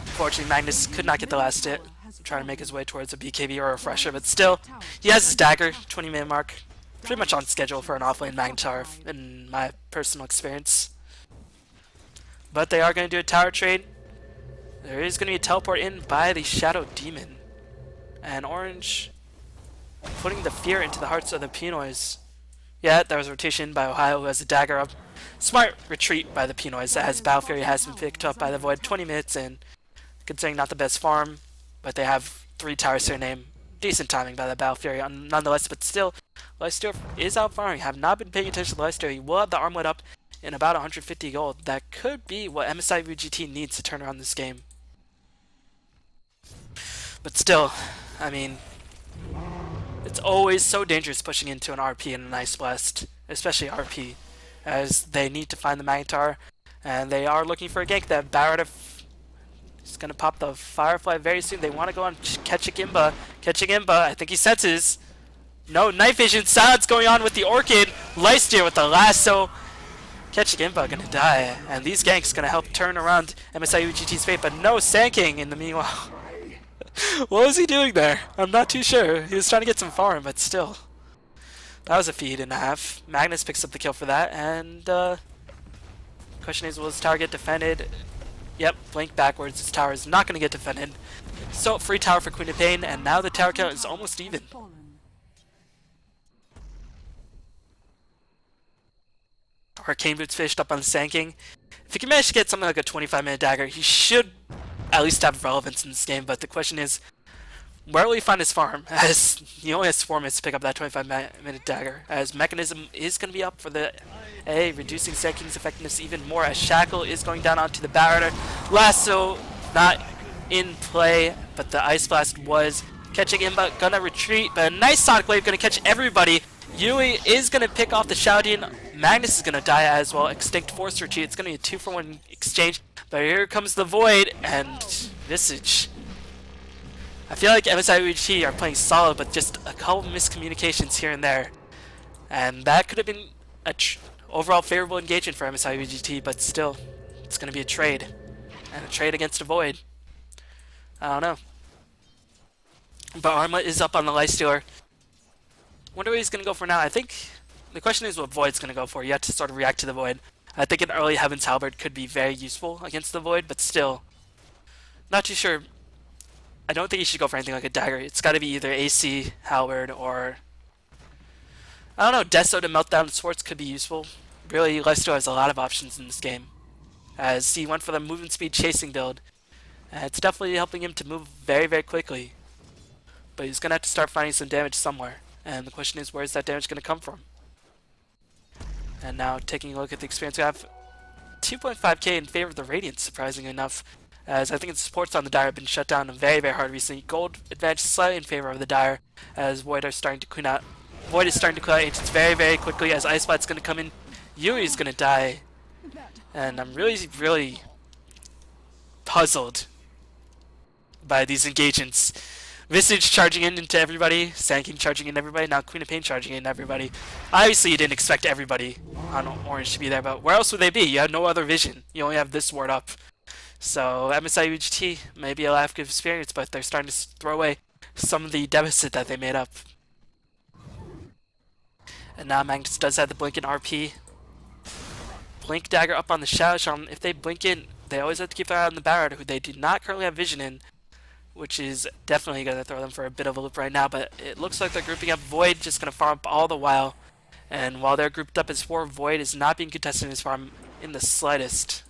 Unfortunately, Magnus could not get the last hit. Trying to make his way towards a BKB or a refresher, but still, he has his dagger, 20-minute mark. Pretty much on schedule for an offlane Magnetar, in my personal experience. But they are going to do a tower trade. There is going to be a teleport in by the Shadow Demon. And Orange putting the fear into the hearts of the Pinoys. Yeah, there was a rotation by Ohio, who has a dagger up. Smart retreat by the Pinoys, as Battle Fury has been picked up by the Void. 20 minutes in. Considering not the best farm, but they have 3 towers to their name. Decent timing by the Battle Fury nonetheless, but still, Leicester is out farming. Have not been paying attention to Leicester. He will have the Armlet up in about 150 gold. That could be what MSIEvoGT needs to turn around this game. But still, I mean, it's always so dangerous pushing into an RP and an Ice Blast, especially RP, as they need to find the Magnetar, and they are looking for a gank that Barretter He's gonna pop the Firefly very soon. They want to go on catching Imba. Catching Imba. I think he senses. No, night vision. Silence going on with the Orchid. Lifesteal with the lasso. Catching Imba gonna die. And these ganks gonna help turn around MSIEvoGT's fate. But no, Sand in the meanwhile. What was he doing there? I'm not too sure. He was trying to get some farm, but still. That was a feed and a half. Magnus picks up the kill for that. And question is, will his tower get defended? Yep, blink backwards. His tower is not going to get defended. So, free tower for Queen of Pain, and now the tower count is almost even. Arcane Boots finished up on Sand King. If he can manage to get something like a 25-minute dagger, he should at least have relevance in this game, but the question is, where will he find his farm? As he only has 4 minutes to pick up that 25-minute dagger, as Mechanism is going to be up for the A, reducing Sand King's effectiveness even more, as Shackle is going down onto the Barometer. Lasso not in play, but the Ice Blast was catching Imba, gonna retreat, but a nice Sonic Wave gonna catch everybody. Yui is gonna pick off the Shouting. Magnus is gonna die as well. Extinct Force Retreat. It's gonna be a 2-for-1 exchange, but here comes the Void and Visage. I feel like MSIEvoGT are playing solid, but just a couple miscommunications here and there. And that could have been a overall favorable engagement for MSIEvoGT, but still, it's going to be a trade. And a trade against a Void. I don't know. But Arma is up on the Lifestealer. Wonder what he's going to go for now. I think the question is what Void's going to go for. You have to sort of react to the Void. I think an early Heaven's Halberd could be very useful against the Void, but still, not too sure. I don't think he should go for anything like a dagger. It's got to be either AC, Halberd, or I don't know, Deso to melt down Swords could be useful. Really, Lifesteal has a lot of options in this game, as he went for the movement speed chasing build. It's definitely helping him to move very, very quickly. But he's going to have to start finding some damage somewhere. And the question is, where is that damage going to come from? And now, taking a look at the experience, we have 2.5k in favor of the Radiant, surprisingly enough. As I think its supports on the Dire have been shut down very, very hard recently. Gold advantage slightly in favor of the Dire, as Void are starting to clean out. Void is starting to clean out Ancients very, very quickly, as Ice Splat's going to come in. Yui is going to die. And I'm really, really puzzled by these engagements. Visage charging in into everybody, Sand King charging in everybody, now Queen of Pain charging in everybody. Obviously you didn't expect everybody on Orange to be there, but where else would they be? You had no other vision. You only have this ward up. So MSIEvoGT may be a lack of experience, but they're starting to throw away some of the deficit that they made up. And now Magnus does have the blink in RP. Blink dagger up on the Shadow Shaman. If they blink in, they always have to keep their eye on the Barrett, who they do not currently have vision in, which is definitely going to throw them for a bit of a loop right now. But it looks like they're grouping up. Void just going to farm up all the while. And while they're grouped up as 4, Void is not being contested in his farm in the slightest.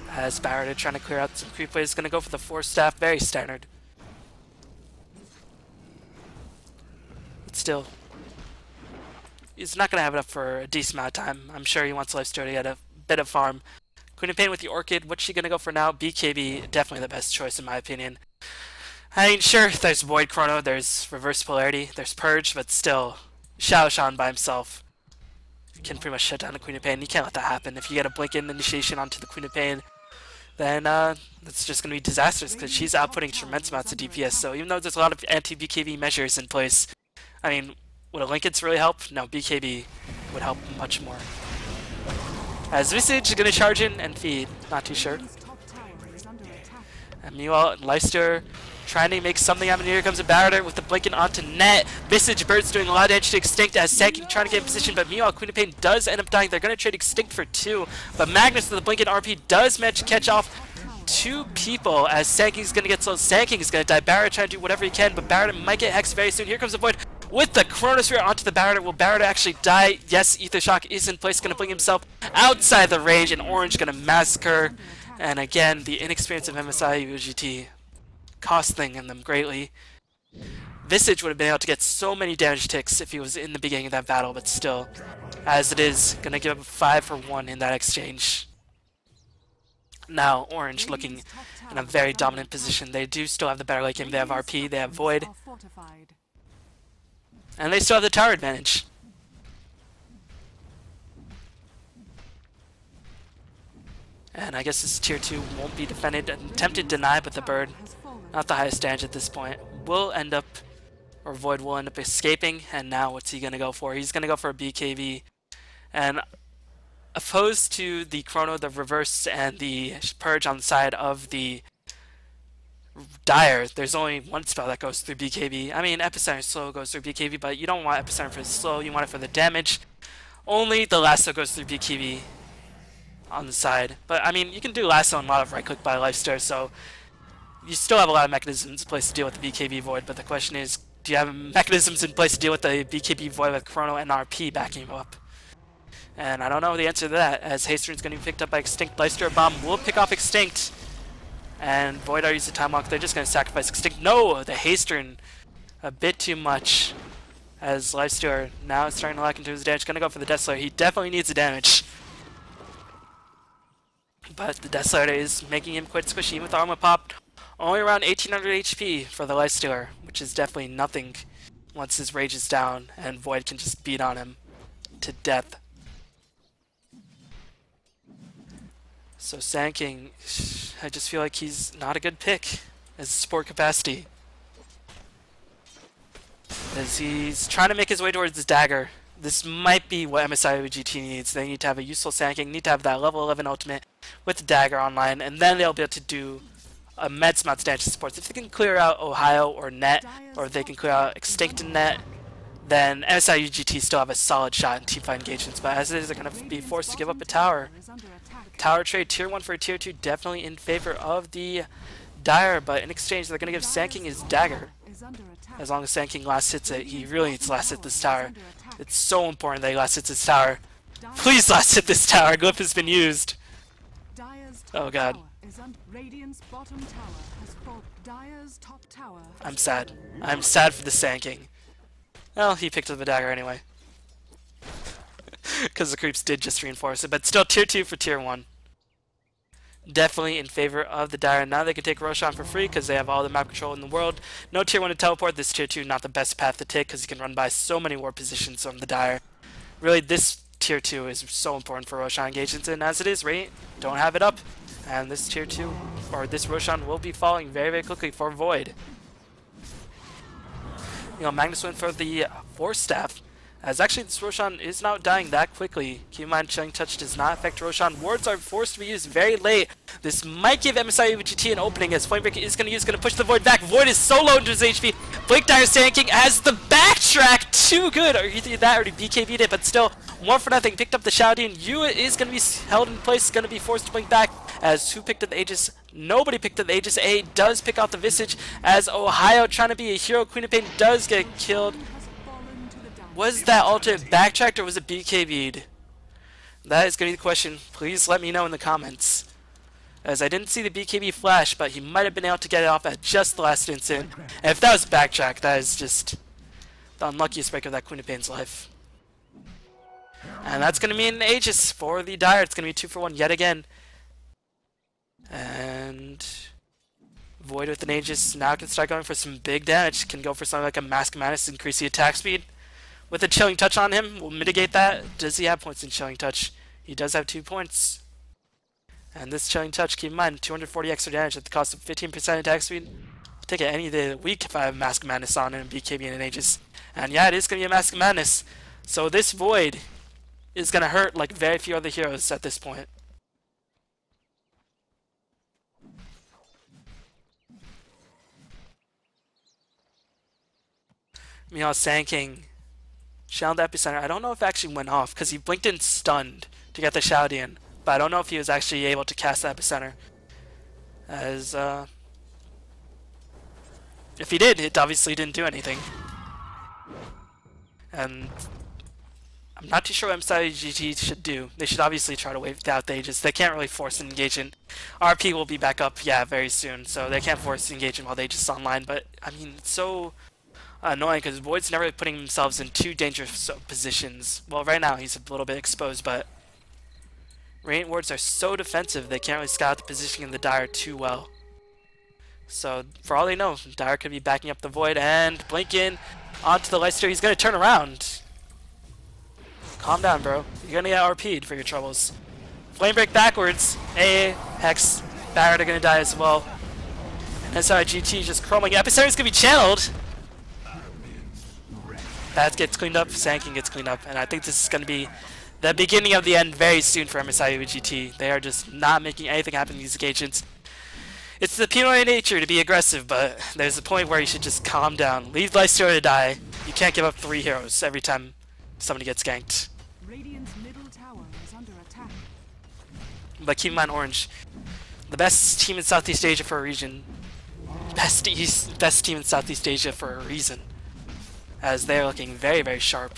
As Barrett are trying to clear out some creep waves, is going to go for the 4 staff, very standard. But still, he's not going to have enough for a decent amount of time. I'm sure he wants Lifesteal to get a bit of farm. Queen of Pain with the Orchid, what's she going to go for now? BKB, definitely the best choice in my opinion. I mean, sure, there's Void Chrono, there's Reverse Polarity, there's Purge, but still, Xiao Shan by himself can pretty much shut down the Queen of Pain. You can't let that happen. If you get a blink-in initiation onto the Queen of Pain, then that's just going to be disastrous, because she's outputting tremendous amounts of DPS. So even though there's a lot of anti-BKB measures in place, I mean, would a Linkens really help? No, BKB would help much more. As Visage is going to charge in and feed, not too sure. And meanwhile, Lifesteal trying to make something happen. Here comes a Barrier with the blinking onto net. Visage Bird's doing a lot of damage to Extinct as Sand King trying to get in position, but meanwhile Queen of Pain does end up dying. They're going to trade Extinct for 2, but Magnus with the blinking RP does manage to catch off 2 people as Sand King's going to get slow. Sand King is going to die. Barrier trying to do whatever he can, but Barrier might get hexed very soon. Here comes the Void with the Chronosphere onto the Barrier. Will Barrier actually die? Yes, Ether Shock is in place, going to bring himself outside the range, and Orange going to massacre. And again, the inexperience of MSIEvoGT costing them greatly. Visage would have been able to get so many damage ticks if he was in the beginning of that battle, but still, as it is, going to give up 5 for 1 in that exchange. Now, Orange looking in a very dominant position. They do still have the better late game. They have RP, they have Void, and they still have the tower advantage. And I guess this tier 2 won't be defended. Attempted deny, but the bird, not the highest damage at this point, will end up, or Void will end up escaping. And now what's he going to go for? He's going to go for a BKB. And opposed to the Chrono, the reverse, and the Purge on the side of the Dire, there's only one spell that goes through BKB. I mean, Epicenter Slow goes through BKB, but you don't want Epicenter for the slow, you want it for the damage. Only the Lasso goes through BKB on the side. But I mean, you can do Lasso and a lot of right click by Lifesteal, so you still have a lot of mechanisms in place to deal with the BKB Void, but the question is, do you have mechanisms in place to deal with the BKB Void with Chrono and RP backing you up? And I don't know the answer to that, as Hasten's going to be picked up by Extinct. Lifesteal Bomb will pick off Extinct. And Void are using Time Walk, they're just going to sacrifice Extinct. No! The Hasten, a bit too much. As Lifesteal now is starting to lock into his damage. Going to go for the Death Slayer. He definitely needs the damage. But the Death Slayer is making him quite squishy with Armor Pop. Only around 1800 HP for the Lifestealer, which is definitely nothing once his rage is down and Void can just beat on him to death. So Sand King, I just feel like he's not a good pick as support capacity. As he's trying to make his way towards his dagger. This might be what MSIEvoGT needs. They need to have a useful Sand King, need to have that level 11 ultimate with the dagger online, and then they'll be able to do immense amounts of damage to supports. If they can clear out Ohio or Net, or if they can clear out Extinct and Net, then MSIEvoGT still have a solid shot in teamfight engagements, but as it is, they're going to be forced to give up a tower. Tower trade, tier 1 for a tier 2, definitely in favor of the Dire, but in exchange they're going to give Sand King his dagger. As long as Sand King last hits it, he really needs to last hit this tower. It's so important that he last hits this tower. Please last hit this tower, Glyph has been used. Oh god. I'm sad. I'm sad for the Sand King. Well, he picked up the dagger anyway. Because the creeps did just reinforce it, but still tier 2 for tier 1. Definitely in favor of the Dire. Now they can take Roshan for free because they have all the map control in the world. No tier 1 to teleport. This tier 2 not the best path to take because you can run by so many war positions from the Dire. Really, this tier 2 is so important for Roshan engagements, and as it is, Radiant don't have it up. And this tier 2, or this Roshan will be falling very, very quickly for Void. You know, Magnus went for the Force Staff. As actually this Roshan is not dying that quickly. Keep in mind, Chilling Touch does not affect Roshan. Wards are forced to be used very late. This might give MSIEvoGT an opening as Flamebreaker is going to push the Void back. Void is so low into his HP. Blink Dire Sand King has the backtrack. Too good. Or either that or he BKB'd it, but still, 1 for nothing. Picked up the Shouting. Yua is going to be held in place, going to be forced to blink back. As who picked up the Aegis? Nobody picked up the Aegis. A does pick out the Visage as Ohio, trying to be a hero. Queen of Pain does get killed. Was that ultimate backtracked or was it BKB'd? That is going to be the question. Please let me know in the comments. As I didn't see the BKB flash, but he might have been able to get it off at just the last instant. And if that was backtrack, that is just the unluckiest break of that Queen of Pain's life. And that's going to mean an Aegis for the Dire. It's going to be 2 for 1 yet again. And Void with an Aegis now can start going for some big damage. Can go for something like a Mask of Madness, increase the attack speed. With a Chilling Touch on him, we'll mitigate that. Does he have points in Chilling Touch? He does have 2 points. And this Chilling Touch, keep in mind, 240 extra damage at the cost of 15% attack speed. I'll take it any day of the week if I have Mask of Madness on and BKB and an Aegis. And yeah, it is going to be a Mask of Madness. So this Void is going to hurt like very few other heroes at this point. Meanwhile, Sand King shelled the Epicenter. I don't know if it actually went off because he blinked and stunned to get the shout in, but I don't know if he was actually able to cast the Epicenter. As if he did, it obviously didn't do anything. And I'm not too sure what MSIEvoGT should do. They should obviously try to wait out the Aegis. They can't really force an engagement. RP will be back up, yeah, very soon, so they can't force engagement while they just online. But I mean, it's so annoying because Void's never really putting themselves in too dangerous positions. Well, right now he's a little bit exposed, but Radiant wards are so defensive they can't really scout the positioning of the Dire too well. So for all they know, Dire could be backing up the Void and blink in onto the Lifesteal. He's going to turn around. Calm down, bro. You're going to get RP'd for your troubles. Flame Break backwards. A, Hex, Barret are gonna die as well. And MSIEvoGT just chroming. Epicere's gonna be channeled. That gets cleaned up, Sanking gets cleaned up, and I think this is gonna be the beginning of the end very soon for MSIEvoGT. They are just not making anything happen in these occasions. It's the Pinoy nature to be aggressive, but there's a point where you should just calm down. Leave Lifestealer to die. You can't give up 3 heroes every time somebody gets ganked. Radiant's middle tower is under attack. But keep in mind, Orange, the best team in Southeast Asia for a reason. Best team in Southeast Asia for a reason. As they're looking very, very sharp.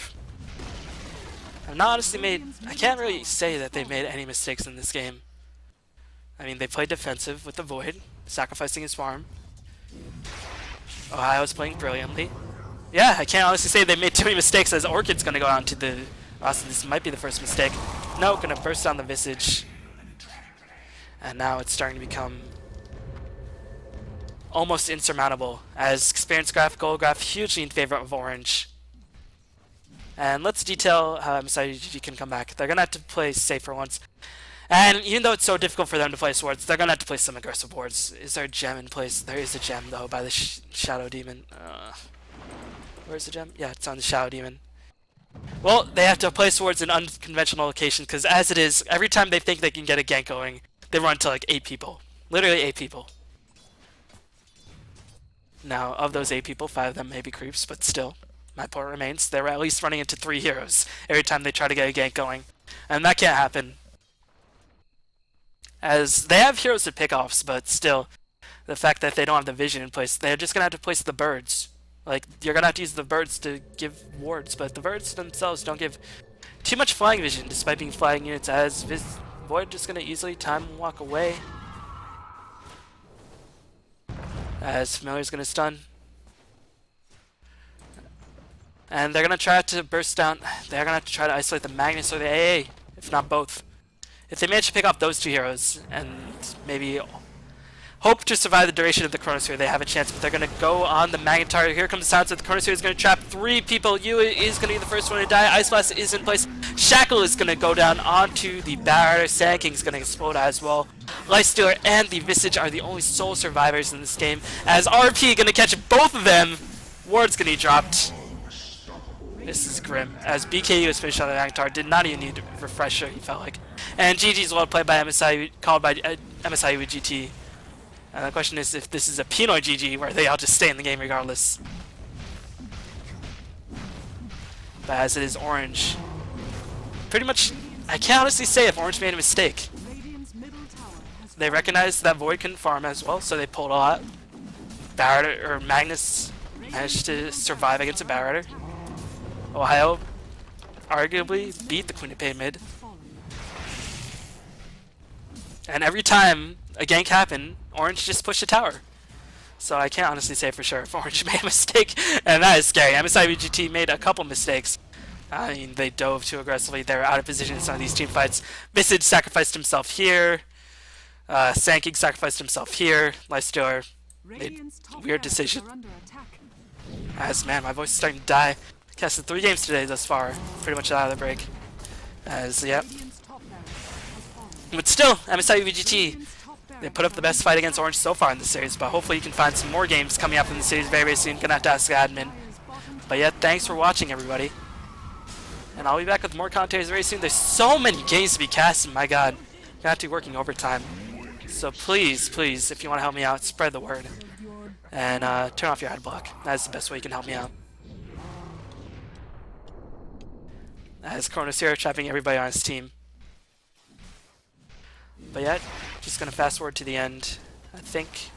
I've not honestly I can't really say that they've made any mistakes in this game. I mean, they played defensive with the Void, sacrificing his farm. Ohio's playing brilliantly. Yeah, I can't honestly say they made too many mistakes as Orchid's gonna go on to the... Also, this might be the first mistake. No, gonna burst down the Visage. And now it's starting to become almost insurmountable, as Experience Graph, Goal Graph, hugely in favor of Orange. And let's detail how MSIEvoGT can come back. They're gonna have to play safe for once. And even though it's so difficult for them to play swords, they're gonna have to play some aggressive wards. Is there a gem in place? There is a gem, though, by the Shadow Demon. Where's the gem? Yeah, it's on the Shadow Demon. Well, they have to play swords in unconventional locations, because as it is, every time they think they can get a gank going, they run to like 8 people. Literally 8 people. Now, of those 8 people, 5 of them may be creeps, but still, my point remains, they're at least running into 3 heroes every time they try to get a gank going. And that can't happen. As they have heroes to pick offs, but still, the fact that they don't have the vision in place, they're just gonna have to place the birds. Like, you're gonna have to use the birds to give wards, but the birds themselves don't give too much flying vision, despite being flying units, as Void just gonna easily time and walk away. As Familiar's gonna stun. And they're gonna try to burst down, they're gonna have to try to isolate the Magnus or the AA, if not both. If they manage to pick up those 2 heroes, and maybe hope to survive the duration of the Chronosphere, they have a chance, but they're going to go on the Magnetar. Here comes the sounds that the Chronosphere is going to trap 3 people. Yu is going to be the first one to die. Ice Blast is in place. Shackle is going to go down onto the Barret. Sand King is going to explode as well. Lifestealer and the Visage are the only sole survivors in this game, as RP going to catch both of them. Ward's going to be dropped. This is grim, as BKU was finished on the Magnetar. Did not even need a refresher, he felt like. And GG's well played by called by MSIEvoGT. And the question is if this is a Pinoy GG where they all just stay in the game regardless. But as it is Orange, pretty much, I can't honestly say if Orange made a mistake. They recognized that Void can farm as well, so they pulled a lot. Barret or Magnus managed to survive against a Barretter. Ohio arguably beat the Queen of Pain mid. And every time a gank happened, Orange just pushed a tower. So I can't honestly say for sure if Orange made a mistake, and that is scary. MSIEvoGT made a couple mistakes. I mean, they dove too aggressively. They were out of position in some of these team fights. Visage sacrificed himself here. Sand King sacrificed himself here. Lifestealer made weird decision. As man, my voice is starting to die. Casted 3 games today thus far, pretty much out of the break. As, yep. But still, MSIEvoGT, they put up the best fight against Orange so far in this series, but hopefully you can find some more games coming up in the series very, very soon. Gonna have to ask the admin. But yeah, thanks for watching, everybody. And I'll be back with more commentaries very soon. There's so many games to be casted, my god. Gonna have to be working overtime. So please, please, if you want to help me out, spread the word. And turn off your ad block. That's the best way you can help me out. As Chronosphere trapping everybody on his team. But yeah, just gonna fast forward to the end, I think.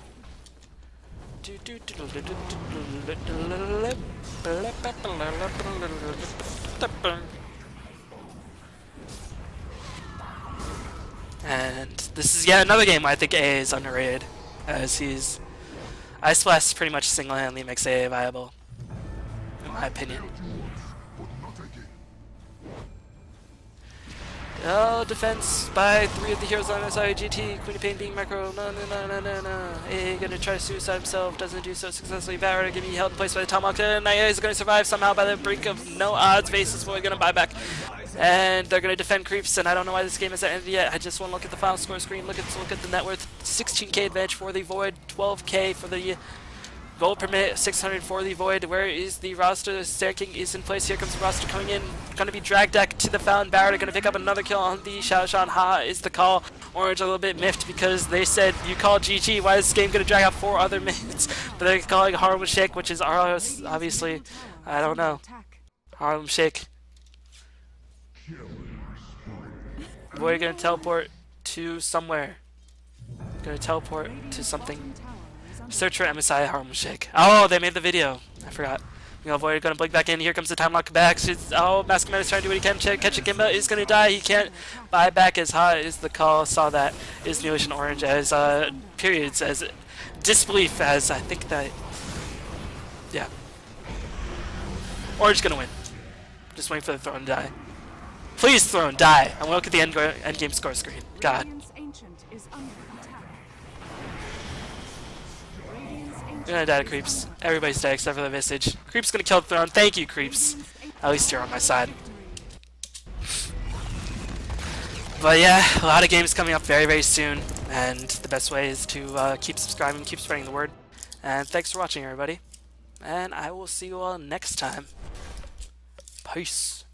And this is yet another game where I think AA is underrated, as he's Ice Blast pretty much single-handedly makes AA viable, in my opinion. Oh, defense by 3 of the heroes on MSIEvoGT. Queen of Pain being macro. No. AA gonna try to suicide himself. Doesn't do so successfully. Barret gonna be held in place by the Tomahawk. And AA is gonna survive somehow by the brink of no odds. Basis boy gonna buy back. And they're going to defend creeps, and I don't know why this game hasn't ended yet. I just want to look at the final score screen, look at the net worth. 16k advantage for the Void, 12k for the gold permit, 600 for the Void. Where is the roster? Stacking is in place. Here comes the roster coming in. Going to be dragged back to the Fountain Barrett. Going to pick up another kill on the Xiaoshan. Ha is the call. Orange a little bit miffed because they said, you called GG. Why is this game going to drag out 4 other minutes? But they're calling Harlem Shake, which is obviously, I don't know. Harlem Shake. We're going to teleport to somewhere. Going to teleport to something. Search for MSI Harlem Shake. Oh, they made the video. I forgot. Void going to blink back in. Here comes the time lock back. Oh, Maskman is trying to do what he can. Catch a Gimba is going to die. He can't buy back as hot is the call. Saw that is NeoEs.Orange as periods as disbelief as I think that. Yeah. Orange going to win. Just waiting for the throne to die. Please throne die. I want to look at the end game score screen. God. You're gonna die to creeps. Everybody's dead except for the Visage. Creeps gonna kill the throne. Thank you, creeps. At least you're on my side. But yeah, a lot of games coming up very, very soon. And the best way is to keep subscribing, keep spreading the word. And thanks for watching, everybody. And I will see you all next time. Peace.